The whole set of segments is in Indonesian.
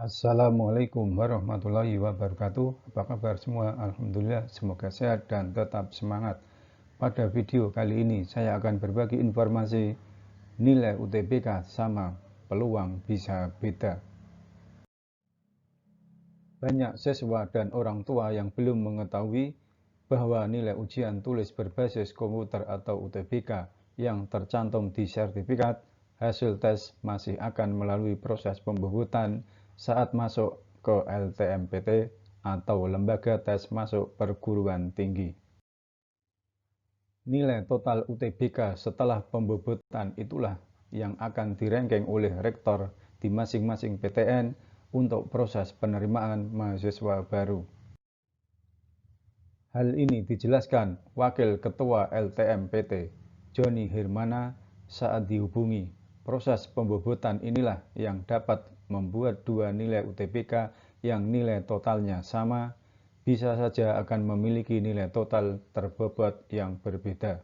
Assalamualaikum warahmatullahi wabarakatuh. Apa kabar semua? Alhamdulillah, semoga sehat dan tetap semangat. Pada video kali ini saya akan berbagi informasi nilai UTBK sama, peluang bisa beda. Banyak siswa dan orang tua yang belum mengetahui bahwa nilai ujian tulis berbasis komputer atau UTBK yang tercantum di sertifikat hasil tes masih akan melalui proses pembubutan saat masuk ke LTMPT atau lembaga tes masuk perguruan tinggi. Nilai total UTBK setelah pembubutan itulah yang akan direngking oleh rektor di masing-masing PTN untuk proses penerimaan mahasiswa baru. Hal ini dijelaskan Wakil Ketua LTMPT, Joni Hermana, saat dihubungi. Proses pembobotan inilah yang dapat membuat dua nilai UTBK yang nilai totalnya sama, bisa saja akan memiliki nilai total terbobot yang berbeda.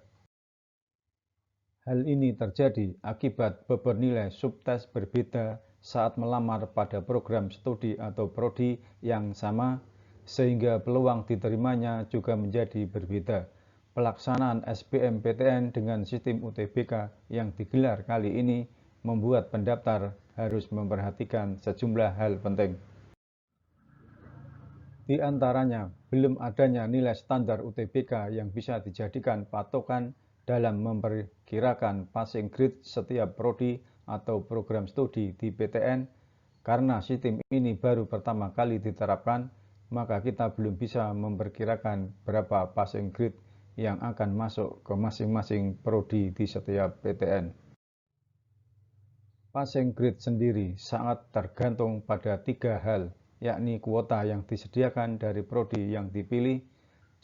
Hal ini terjadi akibat bobot nilai subtes berbeda saat melamar pada program studi atau prodi yang sama, sehingga peluang diterimanya juga menjadi berbeda. Pelaksanaan SBMPTN dengan sistem UTBK yang digelar kali ini membuat pendaftar harus memperhatikan sejumlah hal penting. Di antaranya, belum adanya nilai standar UTBK yang bisa dijadikan patokan dalam memperkirakan passing grade setiap prodi atau program studi di PTN. Karena sistem ini baru pertama kali diterapkan, maka kita belum bisa memperkirakan berapa passing grade yang akan masuk ke masing-masing prodi di setiap PTN. Passing grade sendiri sangat tergantung pada tiga hal, yakni kuota yang disediakan dari prodi yang dipilih,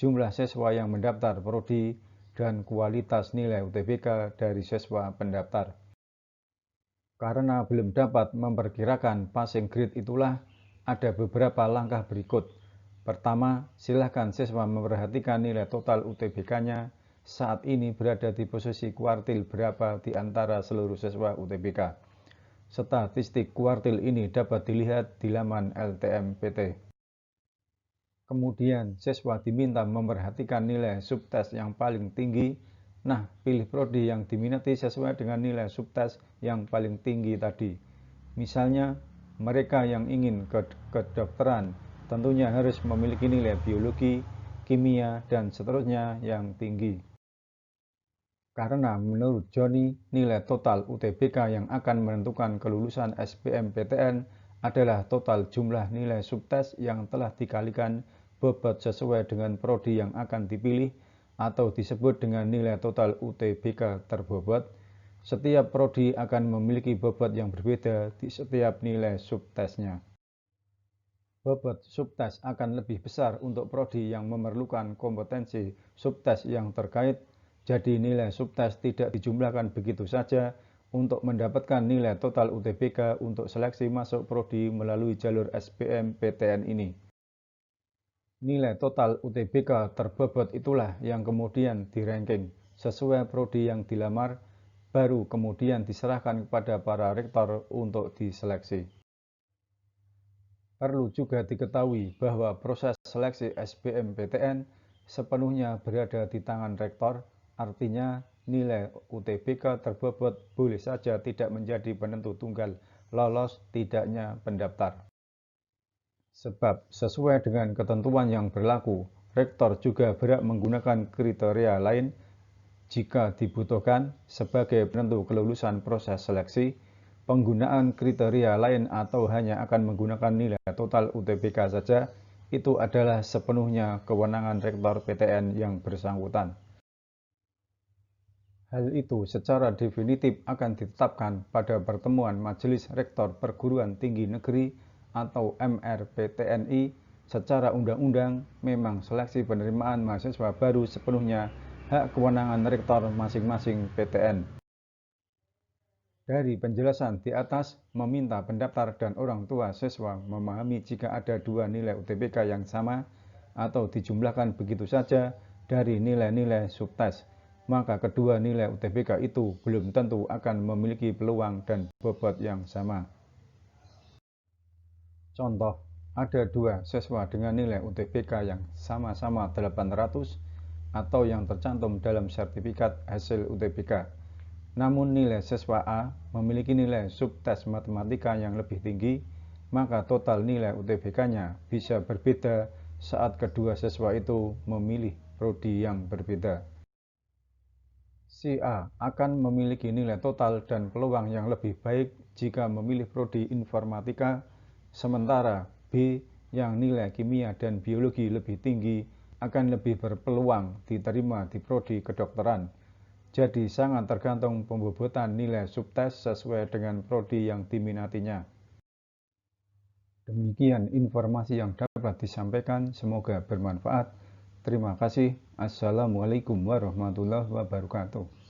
jumlah siswa yang mendaftar prodi, dan kualitas nilai UTBK dari siswa pendaftar. Karena belum dapat memperkirakan passing grade itulah ada beberapa langkah berikut. Pertama, silakan siswa memperhatikan nilai total UTBK-nya saat ini berada di posisi kuartil berapa di antara seluruh siswa UTBK. Statistik kuartil ini dapat dilihat di laman LTMPT. Kemudian, siswa diminta memperhatikan nilai subtes yang paling tinggi. Nah, pilih prodi yang diminati sesuai dengan nilai subtes yang paling tinggi tadi. Misalnya, mereka yang ingin ke kedokteran tentunya harus memiliki nilai biologi, kimia, dan seterusnya yang tinggi. Karena menurut Joni, nilai total UTBK yang akan menentukan kelulusan SBMPTN adalah total jumlah nilai subtes yang telah dikalikan bobot sesuai dengan prodi yang akan dipilih atau disebut dengan nilai total UTBK terbobot. Setiap prodi akan memiliki bobot yang berbeda di setiap nilai subtesnya. Bobot subtes akan lebih besar untuk prodi yang memerlukan kompetensi subtes yang terkait, jadi nilai subtes tidak dijumlahkan begitu saja untuk mendapatkan nilai total UTBK untuk seleksi masuk prodi melalui jalur SBMPTN ini. Nilai total UTBK terbobot itulah yang kemudian di-ranking sesuai prodi yang dilamar, baru kemudian diserahkan kepada para rektor untuk diseleksi. Perlu juga diketahui bahwa proses seleksi SBMPTN sepenuhnya berada di tangan rektor, artinya nilai UTBK terbobot boleh saja tidak menjadi penentu tunggal lolos tidaknya pendaftar. Sebab sesuai dengan ketentuan yang berlaku, rektor juga berhak menggunakan kriteria lain jika dibutuhkan sebagai penentu kelulusan proses seleksi. Penggunaan kriteria lain atau hanya akan menggunakan nilai total UTBK saja, itu adalah sepenuhnya kewenangan rektor PTN yang bersangkutan. Hal itu secara definitif akan ditetapkan pada pertemuan Majelis Rektor Perguruan Tinggi Negeri atau MRPTNI. Secara undang-undang, memang seleksi penerimaan mahasiswa baru sepenuhnya hak kewenangan rektor masing-masing PTN. Dari penjelasan di atas, meminta pendaftar dan orang tua siswa memahami jika ada dua nilai UTBK yang sama atau dijumlahkan begitu saja dari nilai-nilai subtes, maka kedua nilai UTBK itu belum tentu akan memiliki peluang dan bobot yang sama. Contoh, ada dua siswa dengan nilai UTBK yang sama-sama 800 atau yang tercantum dalam sertifikat hasil UTBK. Namun nilai siswa A memiliki nilai subtes matematika yang lebih tinggi, maka total nilai UTBK-nya bisa berbeda saat kedua siswa itu memilih prodi yang berbeda. Si A akan memiliki nilai total dan peluang yang lebih baik jika memilih prodi informatika, sementara B yang nilai kimia dan biologi lebih tinggi akan lebih berpeluang diterima di prodi kedokteran. Jadi sangat tergantung pembobotan nilai subtes sesuai dengan prodi yang diminatinya. Demikian informasi yang dapat disampaikan, semoga bermanfaat. Terima kasih. Assalamualaikum warahmatullahi wabarakatuh.